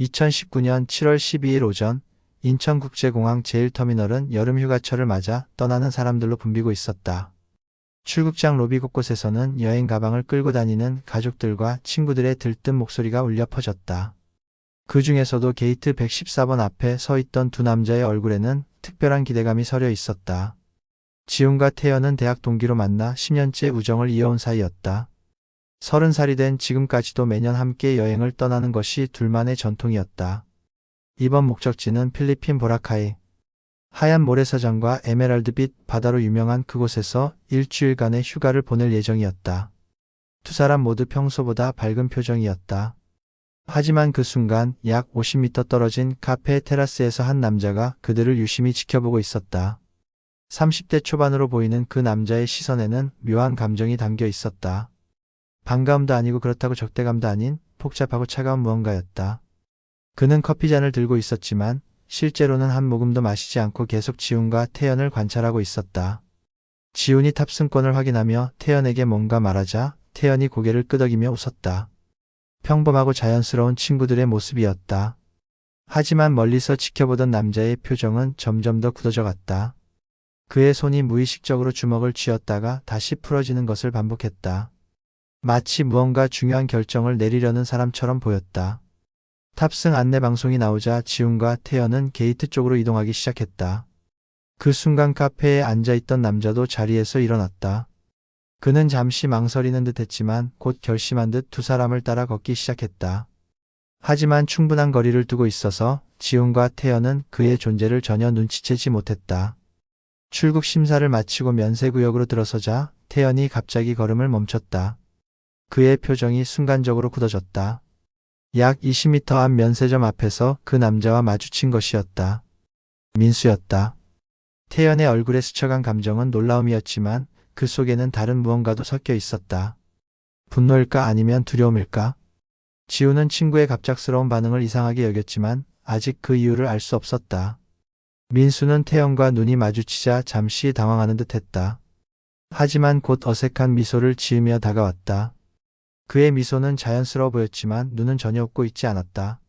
2019년 7월 12일 오전 인천국제공항 제1터미널은 여름 휴가철을 맞아 떠나는 사람들로 붐비고 있었다. 출국장 로비 곳곳에서는 여행 가방을 끌고 다니는 가족들과 친구들의 들뜬 목소리가 울려 퍼졌다. 그 중에서도 게이트 114번 앞에 서 있던 두 남자의 얼굴에는 특별한 기대감이 서려 있었다. 지훈과 태연은 대학 동기로 만나 10년째 우정을 이어온 사이였다. 30살이 된 지금까지도 매년 함께 여행을 떠나는 것이 둘만의 전통이었다. 이번 목적지는 필리핀 보라카이. 하얀 모래사장과 에메랄드빛 바다로 유명한 그곳에서 일주일간의 휴가를 보낼 예정이었다. 두 사람 모두 평소보다 밝은 표정이었다. 하지만 그 순간 약 50m 떨어진 카페 테라스에서 한 남자가 그들을 유심히 지켜보고 있었다. 30대 초반으로 보이는 그 남자의 시선에는 묘한 감정이 담겨 있었다. 반가움도 아니고 그렇다고 적대감도 아닌 복잡하고 차가운 무언가였다. 그는 커피잔을 들고 있었지만 실제로는 한 모금도 마시지 않고 계속 지훈과 태연을 관찰하고 있었다. 지훈이 탑승권을 확인하며 태연에게 뭔가 말하자 태연이 고개를 끄덕이며 웃었다. 평범하고 자연스러운 친구들의 모습이었다. 하지만 멀리서 지켜보던 남자의 표정은 점점 더 굳어져 갔다. 그의 손이 무의식적으로 주먹을 쥐었다가 다시 풀어지는 것을 반복했다. 마치 무언가 중요한 결정을 내리려는 사람처럼 보였다. 탑승 안내 방송이 나오자 지훈과 태연은 게이트 쪽으로 이동하기 시작했다. 그 순간 카페에 앉아있던 남자도 자리에서 일어났다. 그는 잠시 망설이는 듯 했지만 곧 결심한 듯 두 사람을 따라 걷기 시작했다. 하지만 충분한 거리를 두고 있어서 지훈과 태연은 그의 존재를 전혀 눈치채지 못했다. 출국 심사를 마치고 면세구역으로 들어서자 태연이 갑자기 걸음을 멈췄다. 그의 표정이 순간적으로 굳어졌다. 약 20m 앞 면세점 앞에서 그 남자와 마주친 것이었다. 민수였다. 태연의 얼굴에 스쳐간 감정은 놀라움이었지만 그 속에는 다른 무언가도 섞여 있었다. 분노일까 아니면 두려움일까? 지훈은 친구의 갑작스러운 반응을 이상하게 여겼지만 아직 그 이유를 알 수 없었다. 민수는 태연과 눈이 마주치자 잠시 당황하는 듯 했다. 하지만 곧 어색한 미소를 지으며 다가왔다. 그의 미소는 자연스러워 보였지만 눈은 전혀 웃고 있지 않았다.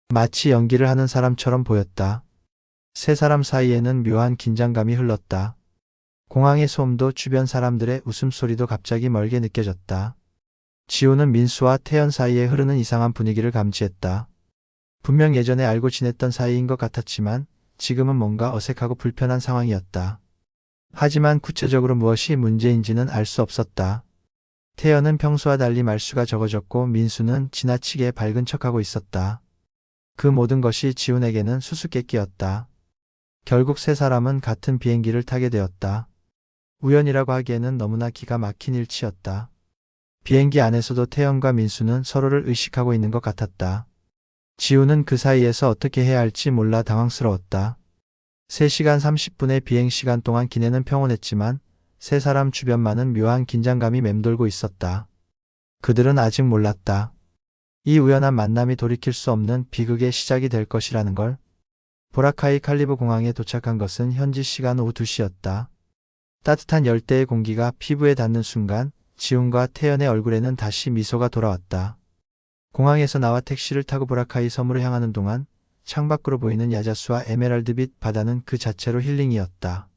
마치 연기를 하는 사람처럼 보였다. 세 사람 사이에는 묘한 긴장감이 흘렀다. 공항의 소음도 주변 사람들의 웃음소리도 갑자기 멀게 느껴졌다. 지훈은 민수와 태연 사이에 흐르는 이상한 분위기를 감지했다. 분명 예전에 알고 지냈던 사이인 것 같았지만 지금은 뭔가 어색하고 불편한 상황이었다. 하지만 구체적으로 무엇이 문제인지는 알 수 없었다. 태연은 평소와 달리 말수가 적어졌고 민수는 지나치게 밝은 척하고 있었다. 그 모든 것이 지훈에게는 수수께끼였다. 결국 세 사람은 같은 비행기를 타게 되었다. 우연이라고 하기에는 너무나 기가 막힌 일치였다. 비행기 안에서도 태연과 민수는 서로를 의식하고 있는 것 같았다. 지훈은 그 사이에서 어떻게 해야 할지 몰라 당황스러웠다. 3시간 30분의 비행시간 동안 기내는 평온했지만 세 사람 주변만은 묘한 긴장감이 맴돌고 있었다. 그들은 아직 몰랐다. 이 우연한 만남이 돌이킬 수 없는 비극의 시작이 될 것이라는 걸. 보라카이 칼리브 공항에 도착한 것은 현지 시간 오후 2시였다. 따뜻한 열대의 공기가 피부에 닿는 순간 지훈과 태연의 얼굴에는 다시 미소가 돌아왔다. 공항에서 나와 택시를 타고 보라카이 섬으로 향하는 동안 창밖으로 보이는 야자수와 에메랄드빛 바다는 그 자체로 힐링이었다.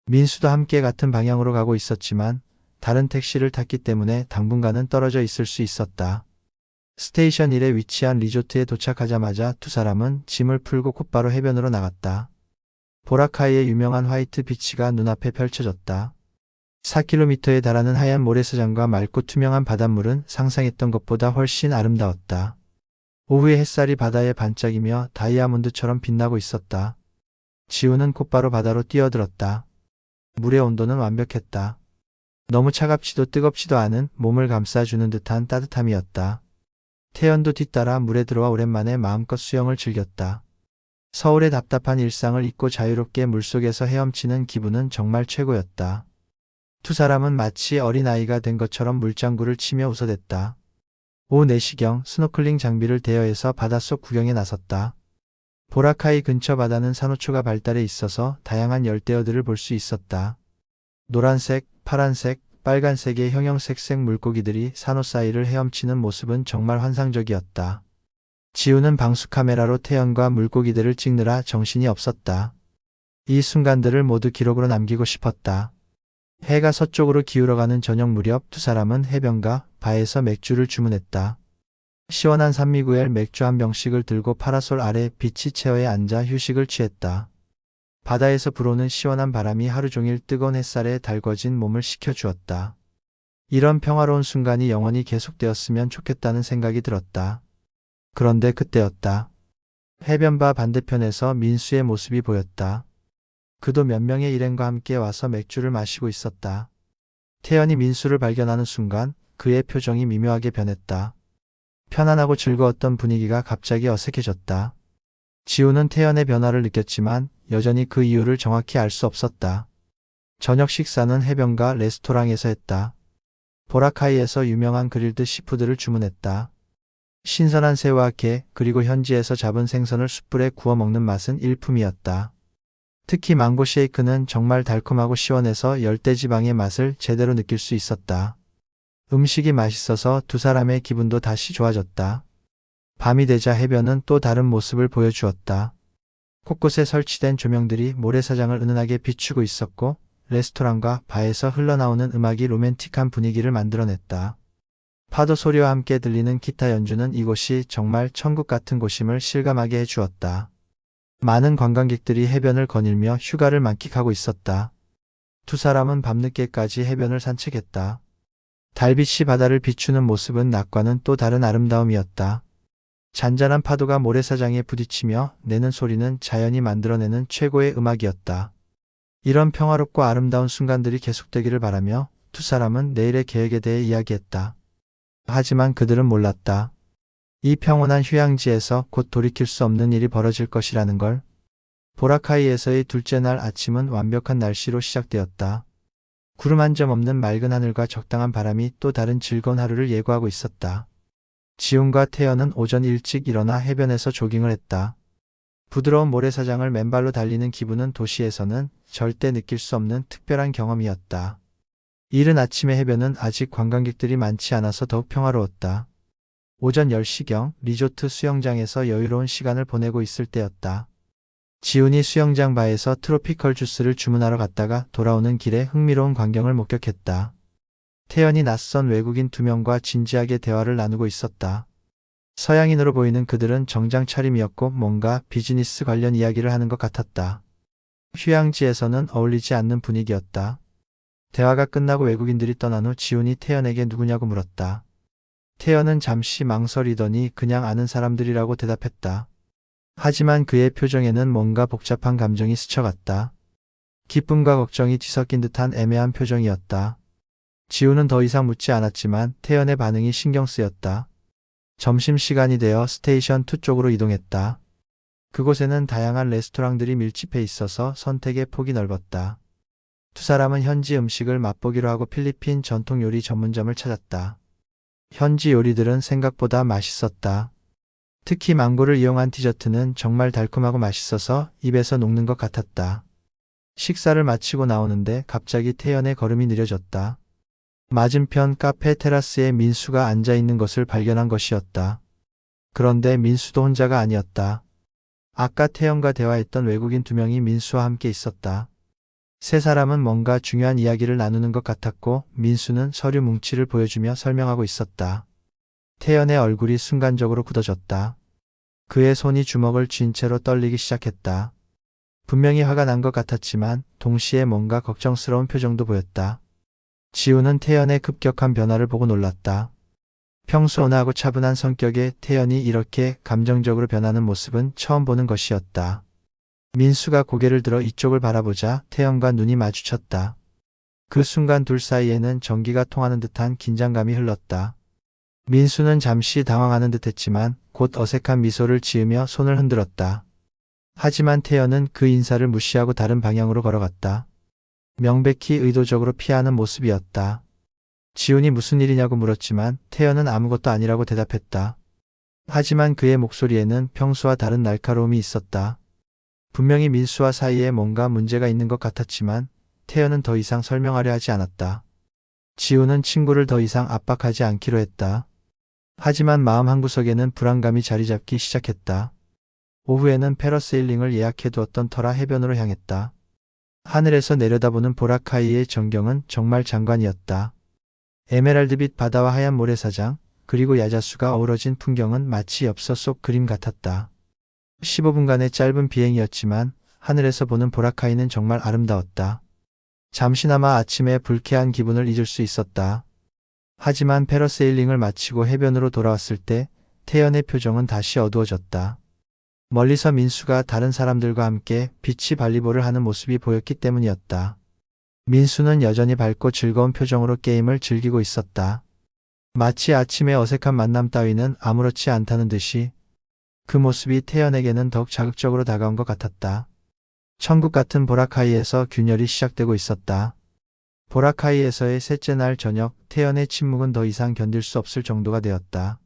민수도 함께 같은 방향으로 가고 있었지만 다른 택시를 탔기 때문에 당분간은 떨어져 있을 수 있었다. 스테이션 1에 위치한 리조트에 도착하자마자 두 사람은 짐을 풀고 곧바로 해변으로 나갔다. 보라카이의 유명한 화이트 비치가 눈앞에 펼쳐졌다. 4km에 달하는 하얀 모래사장과 맑고 투명한 바닷물은 상상했던 것보다 훨씬 아름다웠다. 오후의 햇살이 바다에 반짝이며 다이아몬드처럼 빛나고 있었다. 지훈은 곧바로 바다로 뛰어들었다. 물의 온도는 완벽했다. 너무 차갑지도 뜨겁지도 않은 몸을 감싸주는 듯한 따뜻함이었다. 태연도 뒤따라 물에 들어와 오랜만에 마음껏 수영을 즐겼다. 서울의 답답한 일상을 잊고 자유롭게 물속에서 헤엄치는 기분은 정말 최고였다. 두 사람은 마치 어린아이가 된 것처럼 물장구를 치며 웃어댔다. 오후 4시경 스노클링 장비를 대여해서 바닷속 구경에 나섰다. 보라카이 근처 바다는 산호초가 발달해 있어서 다양한 열대어들을 볼 수 있었다. 노란색, 파란색, 빨간색의 형형색색 물고기들이 산호 사이를 헤엄치는 모습은 정말 환상적이었다. 지우는 방수 카메라로 태연과 물고기들을 찍느라 정신이 없었다. 이 순간들을 모두 기록으로 남기고 싶었다. 해가 서쪽으로 기울어가는 저녁 무렵 두 사람은 해변가 바에서 맥주를 주문했다. 시원한 산미구엘 맥주 한 병씩을 들고 파라솔 아래 비치 체어에 앉아 휴식을 취했다. 바다에서 불어오는 시원한 바람이 하루 종일 뜨거운 햇살에 달궈진 몸을 식혀주었다. 이런 평화로운 순간이 영원히 계속되었으면 좋겠다는 생각이 들었다. 그런데 그때였다. 해변바 반대편에서 민수의 모습이 보였다. 그도 몇 명의 일행과 함께 와서 맥주를 마시고 있었다. 태연이 민수를 발견하는 순간 그의 표정이 미묘하게 변했다. 편안하고 즐거웠던 분위기가 갑자기 어색해졌다. 지우는 태연의 변화를 느꼈지만 여전히 그 이유를 정확히 알 수 없었다. 저녁 식사는 해변가 레스토랑에서 했다. 보라카이에서 유명한 그릴드 시푸드를 주문했다. 신선한 새우와 게 그리고 현지에서 잡은 생선을 숯불에 구워 먹는 맛은 일품이었다. 특히 망고 쉐이크는 정말 달콤하고 시원해서 열대지방의 맛을 제대로 느낄 수 있었다. 음식이 맛있어서 두 사람의 기분도 다시 좋아졌다. 밤이 되자 해변은 또 다른 모습을 보여주었다. 곳곳에 설치된 조명들이 모래사장을 은은하게 비추고 있었고 레스토랑과 바에서 흘러나오는 음악이 로맨틱한 분위기를 만들어냈다. 파도 소리와 함께 들리는 기타 연주는 이곳이 정말 천국 같은 곳임을 실감하게 해주었다. 많은 관광객들이 해변을 거닐며 휴가를 만끽하고 있었다. 두 사람은 밤늦게까지 해변을 산책했다. 달빛이 바다를 비추는 모습은 낮과는 또 다른 아름다움이었다. 잔잔한 파도가 모래사장에 부딪히며 내는 소리는 자연이 만들어내는 최고의 음악이었다. 이런 평화롭고 아름다운 순간들이 계속되기를 바라며 두 사람은 내일의 계획에 대해 이야기했다. 하지만 그들은 몰랐다. 이 평온한 휴양지에서 곧 돌이킬 수 없는 일이 벌어질 것이라는 걸. 보라카이에서의 둘째 날 아침은 완벽한 날씨로 시작되었다. 구름 한 점 없는 맑은 하늘과 적당한 바람이 또 다른 즐거운 하루를 예고하고 있었다. 지훈과 태연은 오전 일찍 일어나 해변에서 조깅을 했다. 부드러운 모래사장을 맨발로 달리는 기분은 도시에서는 절대 느낄 수 없는 특별한 경험이었다. 이른 아침의 해변은 아직 관광객들이 많지 않아서 더욱 평화로웠다. 오전 10시경 리조트 수영장에서 여유로운 시간을 보내고 있을 때였다. 지훈이 수영장 바에서 트로피컬 주스를 주문하러 갔다가 돌아오는 길에 흥미로운 광경을 목격했다. 태연이 낯선 외국인 두 명과 진지하게 대화를 나누고 있었다. 서양인으로 보이는 그들은 정장 차림이었고 뭔가 비즈니스 관련 이야기를 하는 것 같았다. 휴양지에서는 어울리지 않는 분위기였다. 대화가 끝나고 외국인들이 떠난 후 지훈이 태연에게 누구냐고 물었다. 태연은 잠시 망설이더니 그냥 아는 사람들이라고 대답했다. 하지만 그의 표정에는 뭔가 복잡한 감정이 스쳐갔다. 기쁨과 걱정이 뒤섞인 듯한 애매한 표정이었다. 지훈은 더 이상 묻지 않았지만 태연의 반응이 신경 쓰였다. 점심시간이 되어 스테이션 2 쪽으로 이동했다. 그곳에는 다양한 레스토랑들이 밀집해 있어서 선택의 폭이 넓었다. 두 사람은 현지 음식을 맛보기로 하고 필리핀 전통 요리 전문점을 찾았다. 현지 요리들은 생각보다 맛있었다. 특히 망고를 이용한 디저트는 정말 달콤하고 맛있어서 입에서 녹는 것 같았다. 식사를 마치고 나오는데 갑자기 태연의 걸음이 느려졌다. 맞은편 카페 테라스에 민수가 앉아있는 것을 발견한 것이었다. 그런데 민수도 혼자가 아니었다. 아까 태연과 대화했던 외국인 두 명이 민수와 함께 있었다. 세 사람은 뭔가 중요한 이야기를 나누는 것 같았고 민수는 서류 뭉치를 보여주며 설명하고 있었다. 태연의 얼굴이 순간적으로 굳어졌다. 그의 손이 주먹을 쥔 채로 떨리기 시작했다. 분명히 화가 난 것 같았지만 동시에 뭔가 걱정스러운 표정도 보였다. 지훈은 태연의 급격한 변화를 보고 놀랐다. 평소 온화하고 차분한 성격의 태연이 이렇게 감정적으로 변하는 모습은 처음 보는 것이었다. 민수가 고개를 들어 이쪽을 바라보자 태연과 눈이 마주쳤다. 그 순간 둘 사이에는 전기가 통하는 듯한 긴장감이 흘렀다. 민수는 잠시 당황하는 듯했지만 곧 어색한 미소를 지으며 손을 흔들었다. 하지만 태연은 그 인사를 무시하고 다른 방향으로 걸어갔다. 명백히 의도적으로 피하는 모습이었다. 지훈이 무슨 일이냐고 물었지만 태연은 아무것도 아니라고 대답했다. 하지만 그의 목소리에는 평소와 다른 날카로움이 있었다. 분명히 민수와 사이에 뭔가 문제가 있는 것 같았지만 태연은 더 이상 설명하려 하지 않았다. 지훈은 친구를 더 이상 압박하지 않기로 했다. 하지만 마음 한구석에는 불안감이 자리 잡기 시작했다. 오후에는 패러세일링을 예약해두었던 터라 해변으로 향했다. 하늘에서 내려다보는 보라카이의 전경은 정말 장관이었다. 에메랄드빛 바다와 하얀 모래사장, 그리고 야자수가 어우러진 풍경은 마치 엽서 속 그림 같았다. 15분간의 짧은 비행이었지만 하늘에서 보는 보라카이는 정말 아름다웠다. 잠시나마 아침의 불쾌한 기분을 잊을 수 있었다. 하지만 패러세일링을 마치고 해변으로 돌아왔을 때 태연의 표정은 다시 어두워졌다. 멀리서 민수가 다른 사람들과 함께 비치 발리볼을 하는 모습이 보였기 때문이었다. 민수는 여전히 밝고 즐거운 표정으로 게임을 즐기고 있었다. 마치 아침의 어색한 만남 따위는 아무렇지 않다는 듯이 그 모습이 태연에게는 더욱 자극적으로 다가온 것 같았다. 천국 같은 보라카이에서 균열이 시작되고 있었다. 보라카이에서의 셋째 날 저녁, 태연의 침묵은 더 이상 견딜 수 없을 정도가 되었다.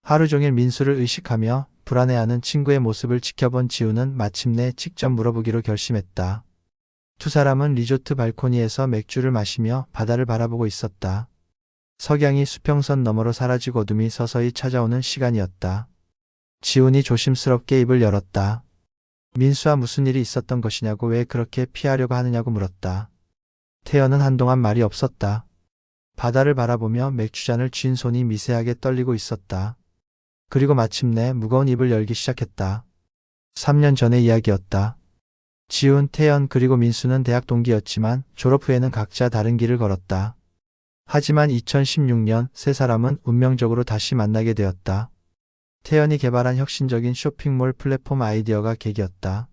하루 종일 민수를 의식하며 불안해하는 친구의 모습을 지켜본 지우는 마침내 직접 물어보기로 결심했다. 두 사람은 리조트 발코니에서 맥주를 마시며 바다를 바라보고 있었다. 석양이 수평선 너머로 사라지고 어둠이 서서히 찾아오는 시간이었다. 지훈이 조심스럽게 입을 열었다. 민수와 무슨 일이 있었던 것이냐고, 왜 그렇게 피하려고 하느냐고 물었다. 태연은 한동안 말이 없었다. 바다를 바라보며 맥주잔을 쥔 손이 미세하게 떨리고 있었다. 그리고 마침내 무거운 입을 열기 시작했다. 3년 전의 이야기였다. 지훈, 태연 그리고 민수는 대학 동기였지만 졸업 후에는 각자 다른 길을 걸었다. 하지만 2016년 세 사람은 운명적으로 다시 만나게 되었다. 태연이 개발한 혁신적인 쇼핑몰 플랫폼 아이디어가 계기였다.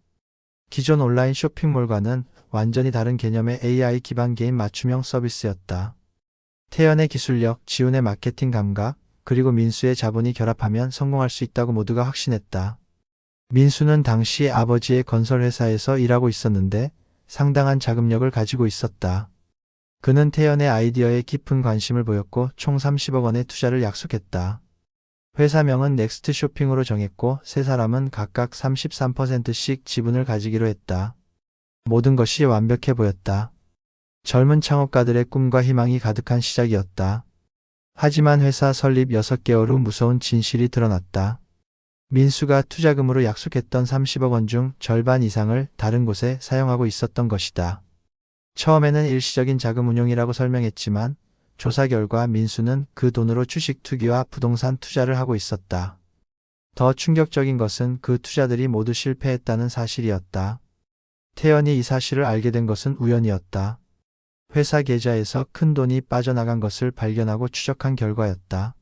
기존 온라인 쇼핑몰과는 완전히 다른 개념의 AI 기반 게임 맞춤형 서비스였다. 태연의 기술력, 지훈의 마케팅 감각, 그리고 민수의 자본이 결합하면 성공할 수 있다고 모두가 확신했다. 민수는 당시 아버지의 건설회사에서 일하고 있었는데 상당한 자금력을 가지고 있었다. 그는 태연의 아이디어에 깊은 관심을 보였고 총 30억 원의 투자를 약속했다. 회사명은 넥스트 쇼핑으로 정했고 세 사람은 각각 33%씩 지분을 가지기로 했다. 모든 것이 완벽해 보였다. 젊은 창업가들의 꿈과 희망이 가득한 시작이었다. 하지만 회사 설립 6개월 후 무서운 진실이 드러났다. 민수가 투자금으로 약속했던 30억 원 중 절반 이상을 다른 곳에 사용하고 있었던 것이다. 처음에는 일시적인 자금 운용이라고 설명했지만 조사 결과 민수는 그 돈으로 주식 투기와 부동산 투자를 하고 있었다. 더 충격적인 것은 그 투자들이 모두 실패했다는 사실이었다. 태연이 이 사실을 알게 된 것은 우연이었다. 회사 계좌에서 큰 돈이 빠져나간 것을 발견하고 추적한 결과였다.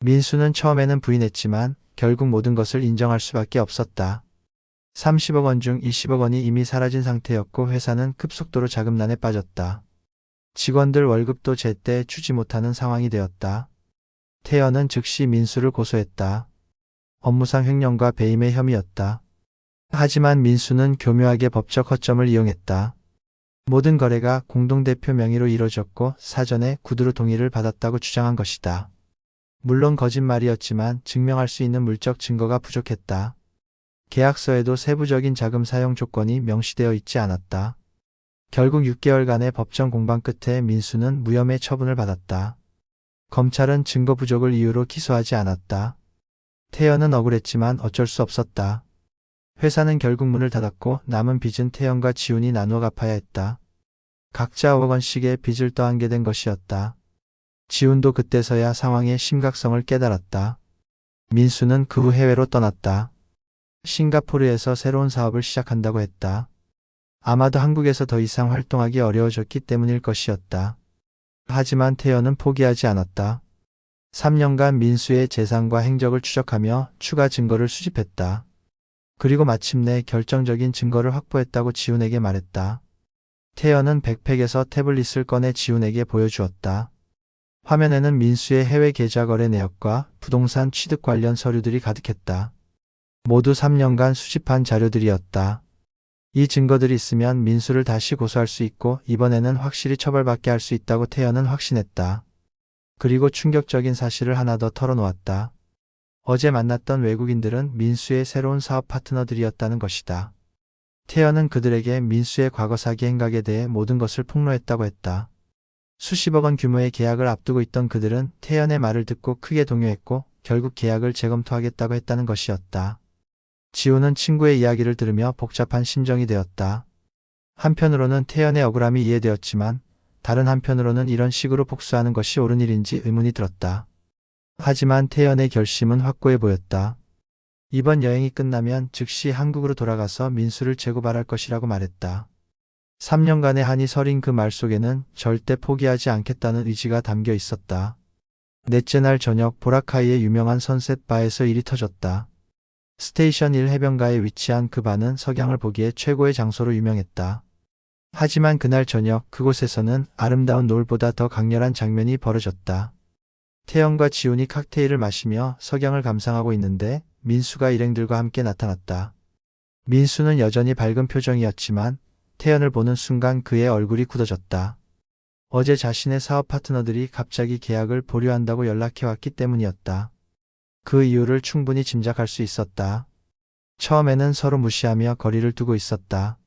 민수는 처음에는 부인했지만 결국 모든 것을 인정할 수밖에 없었다. 30억 원 중 20억 원이 이미 사라진 상태였고 회사는 급속도로 자금난에 빠졌다. 직원들 월급도 제때 주지 못하는 상황이 되었다. 태연은 즉시 민수를 고소했다. 업무상 횡령과 배임의 혐의였다. 하지만 민수는 교묘하게 법적 허점을 이용했다. 모든 거래가 공동대표 명의로 이루어졌고 사전에 구두로 동의를 받았다고 주장한 것이다. 물론 거짓말이었지만 증명할 수 있는 물적 증거가 부족했다. 계약서에도 세부적인 자금 사용 조건이 명시되어 있지 않았다. 결국 6개월간의 법정 공방 끝에 민수는 무혐의 처분을 받았다. 검찰은 증거 부족을 이유로 기소하지 않았다. 태연은 억울했지만 어쩔 수 없었다. 회사는 결국 문을 닫았고 남은 빚은 태연과 지훈이 나누어 갚아야 했다. 각자 5억 원씩의 빚을 떠안게 된 것이었다. 지훈도 그때서야 상황의 심각성을 깨달았다. 민수는 그 후 해외로 떠났다. 싱가포르에서 새로운 사업을 시작한다고 했다. 아마도 한국에서 더 이상 활동하기 어려워졌기 때문일 것이었다. 하지만 태연은 포기하지 않았다. 3년간 민수의 재산과 행적을 추적하며 추가 증거를 수집했다. 그리고 마침내 결정적인 증거를 확보했다고 지훈에게 말했다. 태연은 백팩에서 태블릿을 꺼내 지훈에게 보여주었다. 화면에는 민수의 해외 계좌 거래 내역과 부동산 취득 관련 서류들이 가득했다. 모두 3년간 수집한 자료들이었다. 이 증거들이 있으면 민수를 다시 고소할 수 있고 이번에는 확실히 처벌받게 할 수 있다고 태연은 확신했다. 그리고 충격적인 사실을 하나 더 털어놓았다. 어제 만났던 외국인들은 민수의 새로운 사업 파트너들이었다는 것이다. 태연은 그들에게 민수의 과거 사기 행각에 대해 모든 것을 폭로했다고 했다. 수십억 원 규모의 계약을 앞두고 있던 그들은 태연의 말을 듣고 크게 동요했고 결국 계약을 재검토하겠다고 했다는 것이었다. 지우는 친구의 이야기를 들으며 복잡한 심정이 되었다. 한편으로는 태연의 억울함이 이해되었지만 다른 한편으로는 이런 식으로 복수하는 것이 옳은 일인지 의문이 들었다. 하지만 태연의 결심은 확고해 보였다. 이번 여행이 끝나면 즉시 한국으로 돌아가서 민수를 재고발할 것이라고 말했다. 3년간의 한이 서린 그 말 속에는 절대 포기하지 않겠다는 의지가 담겨 있었다. 넷째 날 저녁 보라카이의 유명한 선셋 바에서 일이 터졌다. 스테이션 1 해변가에 위치한 그 바는 석양을 보기에 최고의 장소로 유명했다. 하지만 그날 저녁 그곳에서는 아름다운 노을보다 더 강렬한 장면이 벌어졌다. 태연과 지훈이 칵테일을 마시며 석양을 감상하고 있는데 민수가 일행들과 함께 나타났다. 민수는 여전히 밝은 표정이었지만 태연을 보는 순간 그의 얼굴이 굳어졌다. 어제 자신의 사업 파트너들이 갑자기 계약을 보류한다고 연락해왔기 때문이었다. 그 이유를 충분히 짐작할 수 있었다. 처음에는 서로 무시하며 거리를 두고 있었다.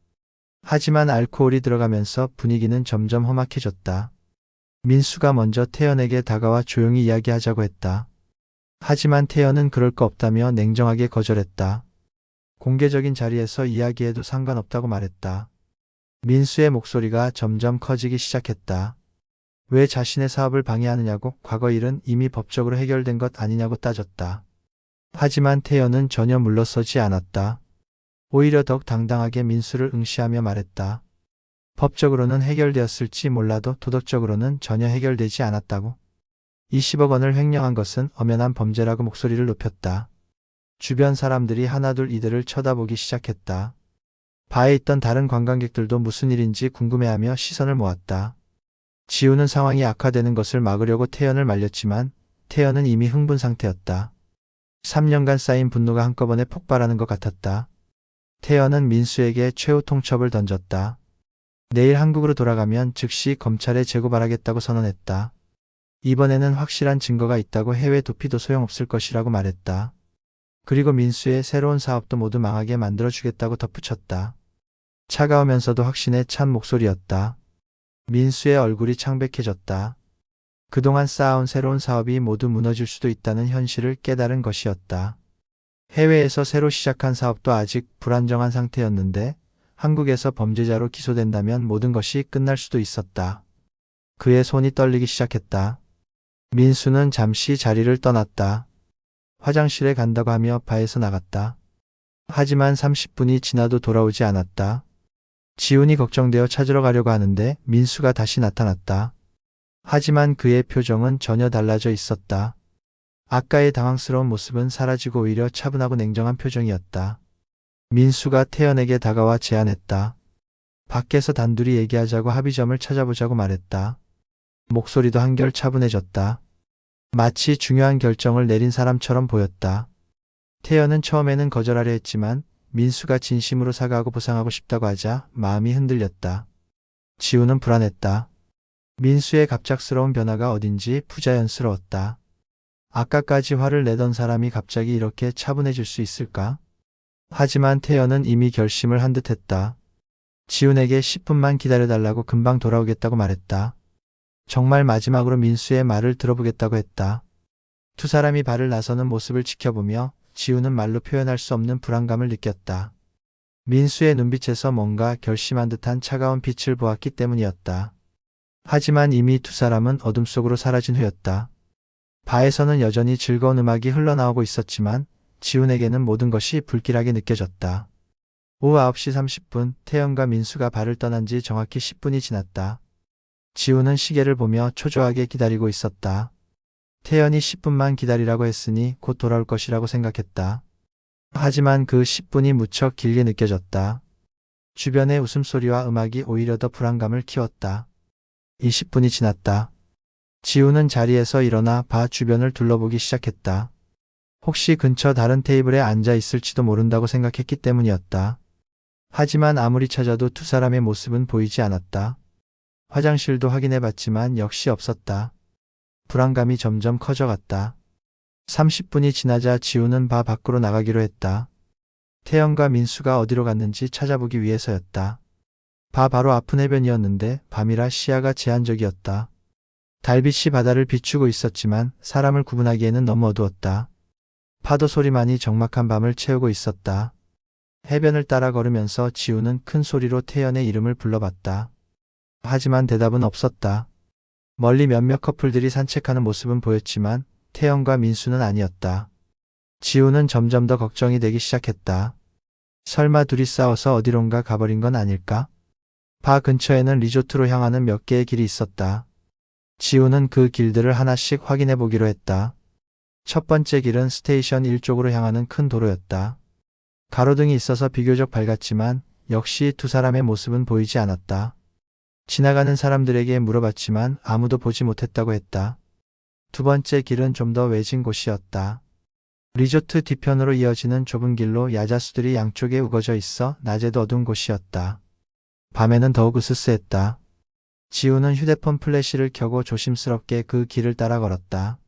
하지만 알코올이 들어가면서 분위기는 점점 험악해졌다. 민수가 먼저 태연에게 다가와 조용히 이야기하자고 했다. 하지만 태연은 그럴 거 없다며 냉정하게 거절했다. 공개적인 자리에서 이야기해도 상관없다고 말했다. 민수의 목소리가 점점 커지기 시작했다. 왜 자신의 사업을 방해하느냐고 과거 일은 이미 법적으로 해결된 것 아니냐고 따졌다. 하지만 태연은 전혀 물러서지 않았다. 오히려 더욱 당당하게 민수를 응시하며 말했다. 법적으로는 해결되었을지 몰라도 도덕적으로는 전혀 해결되지 않았다고. 20억 원을 횡령한 것은 엄연한 범죄라고 목소리를 높였다. 주변 사람들이 하나둘 이들을 쳐다보기 시작했다. 바에 있던 다른 관광객들도 무슨 일인지 궁금해하며 시선을 모았다. 지우는 상황이 악화되는 것을 막으려고 태연을 말렸지만 태연은 이미 흥분 상태였다. 3년간 쌓인 분노가 한꺼번에 폭발하는 것 같았다. 태연은 민수에게 최후 통첩을 던졌다. 내일 한국으로 돌아가면 즉시 검찰에 재고발하겠다고 선언했다. 이번에는 확실한 증거가 있다고 해외 도피도 소용없을 것이라고 말했다. 그리고 민수의 새로운 사업도 모두 망하게 만들어주겠다고 덧붙였다. 차가우면서도 확신에 찬 목소리였다. 민수의 얼굴이 창백해졌다. 그동안 쌓아온 새로운 사업이 모두 무너질 수도 있다는 현실을 깨달은 것이었다. 해외에서 새로 시작한 사업도 아직 불안정한 상태였는데 한국에서 범죄자로 기소된다면 모든 것이 끝날 수도 있었다. 그의 손이 떨리기 시작했다. 민수는 잠시 자리를 떠났다. 화장실에 간다고 하며 바에서 나갔다. 하지만 30분이 지나도 돌아오지 않았다. 지훈이 걱정되어 찾으러 가려고 하는데 민수가 다시 나타났다. 하지만 그의 표정은 전혀 달라져 있었다. 아까의 당황스러운 모습은 사라지고 오히려 차분하고 냉정한 표정이었다. 민수가 태연에게 다가와 제안했다. 밖에서 단둘이 얘기하자고 합의점을 찾아보자고 말했다. 목소리도 한결 차분해졌다. 마치 중요한 결정을 내린 사람처럼 보였다. 태연은 처음에는 거절하려 했지만 민수가 진심으로 사과하고 보상하고 싶다고 하자 마음이 흔들렸다. 지우는 불안했다. 민수의 갑작스러운 변화가 어딘지 부자연스러웠다. 아까까지 화를 내던 사람이 갑자기 이렇게 차분해질 수 있을까? 하지만 태연은 이미 결심을 한 듯했다. 지훈에게 10분만 기다려달라고 금방 돌아오겠다고 말했다. 정말 마지막으로 민수의 말을 들어보겠다고 했다. 두 사람이 발을 나서는 모습을 지켜보며 지훈은 말로 표현할 수 없는 불안감을 느꼈다. 민수의 눈빛에서 뭔가 결심한 듯한 차가운 빛을 보았기 때문이었다. 하지만 이미 두 사람은 어둠 속으로 사라진 후였다. 바에서는 여전히 즐거운 음악이 흘러나오고 있었지만 지훈에게는 모든 것이 불길하게 느껴졌다. 오후 9시 30분 태연과 민수가 바를 떠난 지 정확히 10분이 지났다. 지훈은 시계를 보며 초조하게 기다리고 있었다. 태연이 10분만 기다리라고 했으니 곧 돌아올 것이라고 생각했다. 하지만 그 10분이 무척 길게 느껴졌다. 주변의 웃음소리와 음악이 오히려 더 불안감을 키웠다. 20분이 지났다. 지훈은 자리에서 일어나 바 주변을 둘러보기 시작했다. 혹시 근처 다른 테이블에 앉아 있을지도 모른다고 생각했기 때문이었다. 하지만 아무리 찾아도 두 사람의 모습은 보이지 않았다. 화장실도 확인해봤지만 역시 없었다. 불안감이 점점 커져갔다. 30분이 지나자 지훈은 바 밖으로 나가기로 했다. 태연과 민수가 어디로 갔는지 찾아보기 위해서였다. 바 바로 앞은 해변이었는데 밤이라 시야가 제한적이었다. 달빛이 바다를 비추고 있었지만 사람을 구분하기에는 너무 어두웠다. 파도 소리만이 적막한 밤을 채우고 있었다. 해변을 따라 걸으면서 지우는 큰 소리로 태연의 이름을 불러봤다. 하지만 대답은 없었다. 멀리 몇몇 커플들이 산책하는 모습은 보였지만 태연과 민수는 아니었다. 지우는 점점 더 걱정이 되기 시작했다. 설마 둘이 싸워서 어디론가 가버린 건 아닐까? 바 근처에는 리조트로 향하는 몇 개의 길이 있었다. 지우는 그 길들을 하나씩 확인해 보기로 했다. 첫 번째 길은 스테이션 1쪽으로 향하는 큰 도로였다. 가로등이 있어서 비교적 밝았지만 역시 두 사람의 모습은 보이지 않았다. 지나가는 사람들에게 물어봤지만 아무도 보지 못했다고 했다. 두 번째 길은 좀 더 외진 곳이었다. 리조트 뒤편으로 이어지는 좁은 길로 야자수들이 양쪽에 우거져 있어 낮에도 어두운 곳이었다. 밤에는 더욱 으스스했다. 지우는 휴대폰 플래시를 켜고 조심스럽게 그 길을 따라 걸었다.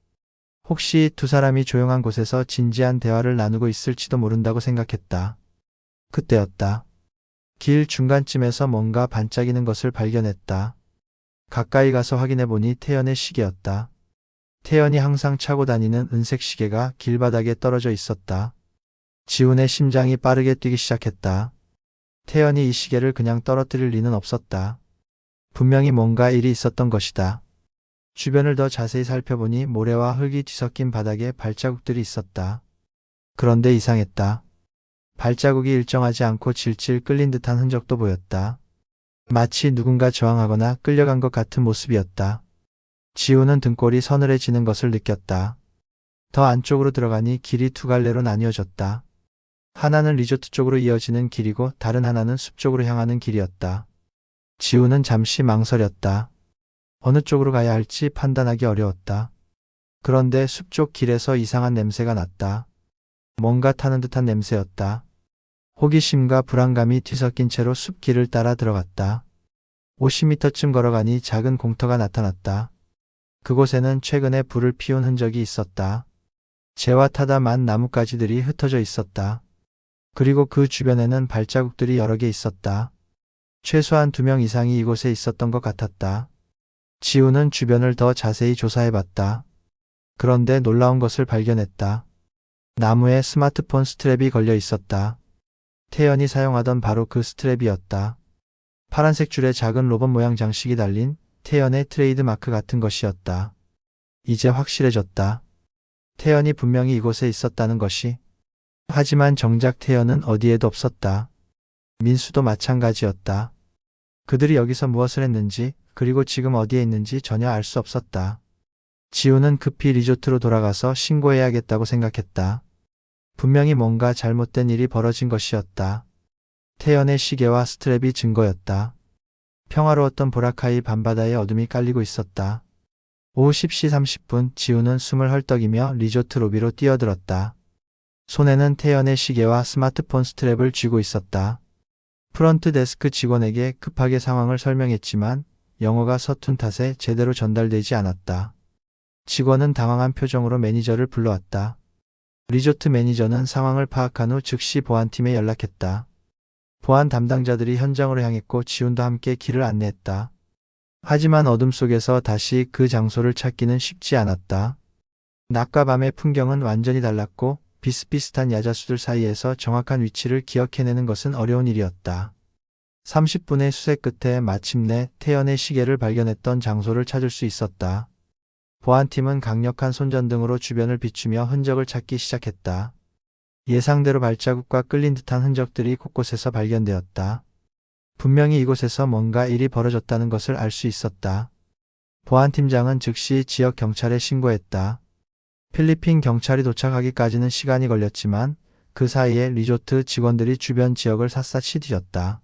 혹시 두 사람이 조용한 곳에서 진지한 대화를 나누고 있을지도 모른다고 생각했다. 그때였다. 길 중간쯤에서 뭔가 반짝이는 것을 발견했다. 가까이 가서 확인해 보니 태연의 시계였다. 태연이 항상 차고 다니는 은색 시계가 길바닥에 떨어져 있었다. 지훈의 심장이 빠르게 뛰기 시작했다. 태연이 이 시계를 그냥 떨어뜨릴 리는 없었다. 분명히 뭔가 일이 있었던 것이다. 주변을 더 자세히 살펴보니 모래와 흙이 뒤섞인 바닥에 발자국들이 있었다. 그런데 이상했다. 발자국이 일정하지 않고 질질 끌린 듯한 흔적도 보였다. 마치 누군가 저항하거나 끌려간 것 같은 모습이었다. 지우는 등골이 서늘해지는 것을 느꼈다. 더 안쪽으로 들어가니 길이 두 갈래로 나뉘어졌다. 하나는 리조트 쪽으로 이어지는 길이고 다른 하나는 숲 쪽으로 향하는 길이었다. 지우는 잠시 망설였다. 어느 쪽으로 가야 할지 판단하기 어려웠다. 그런데 숲 쪽 길에서 이상한 냄새가 났다. 뭔가 타는 듯한 냄새였다. 호기심과 불안감이 뒤섞인 채로 숲길을 따라 들어갔다. 50m쯤 걸어가니 작은 공터가 나타났다. 그곳에는 최근에 불을 피운 흔적이 있었다. 재와 타다 만 나뭇가지들이 흩어져 있었다. 그리고 그 주변에는 발자국들이 여러 개 있었다. 최소한 2명 이상이 이곳에 있었던 것 같았다. 지우는 주변을 더 자세히 조사해봤다. 그런데 놀라운 것을 발견했다. 나무에 스마트폰 스트랩이 걸려 있었다. 태연이 사용하던 바로 그 스트랩이었다. 파란색 줄에 작은 로봇 모양 장식이 달린 태연의 트레이드 마크 같은 것이었다. 이제 확실해졌다. 태연이 분명히 이곳에 있었다는 것이. 하지만 정작 태연은 어디에도 없었다. 민수도 마찬가지였다. 그들이 여기서 무엇을 했는지 그리고 지금 어디에 있는지 전혀 알 수 없었다. 지우는 급히 리조트로 돌아가서 신고해야겠다고 생각했다. 분명히 뭔가 잘못된 일이 벌어진 것이었다. 태연의 시계와 스트랩이 증거였다. 평화로웠던 보라카이 밤바다에 어둠이 깔리고 있었다. 오후 10시 30분 지우는 숨을 헐떡이며 리조트 로비로 뛰어들었다. 손에는 태연의 시계와 스마트폰 스트랩을 쥐고 있었다. 프런트 데스크 직원에게 급하게 상황을 설명했지만 영어가 서툰 탓에 제대로 전달되지 않았다. 직원은 당황한 표정으로 매니저를 불러왔다. 리조트 매니저는 상황을 파악한 후 즉시 보안팀에 연락했다. 보안 담당자들이 현장으로 향했고 지훈도 함께 길을 안내했다. 하지만 어둠 속에서 다시 그 장소를 찾기는 쉽지 않았다. 낮과 밤의 풍경은 완전히 달랐고 비슷비슷한 야자수들 사이에서 정확한 위치를 기억해내는 것은 어려운 일이었다. 30분의 수색 끝에 마침내 태연의 시계를 발견했던 장소를 찾을 수 있었다. 보안팀은 강력한 손전등으로 주변을 비추며 흔적을 찾기 시작했다. 예상대로 발자국과 끌린 듯한 흔적들이 곳곳에서 발견되었다. 분명히 이곳에서 뭔가 일이 벌어졌다는 것을 알 수 있었다. 보안팀장은 즉시 지역 경찰에 신고했다. 필리핀 경찰이 도착하기까지는 시간이 걸렸지만 그 사이에 리조트 직원들이 주변 지역을 샅샅이 뒤졌다.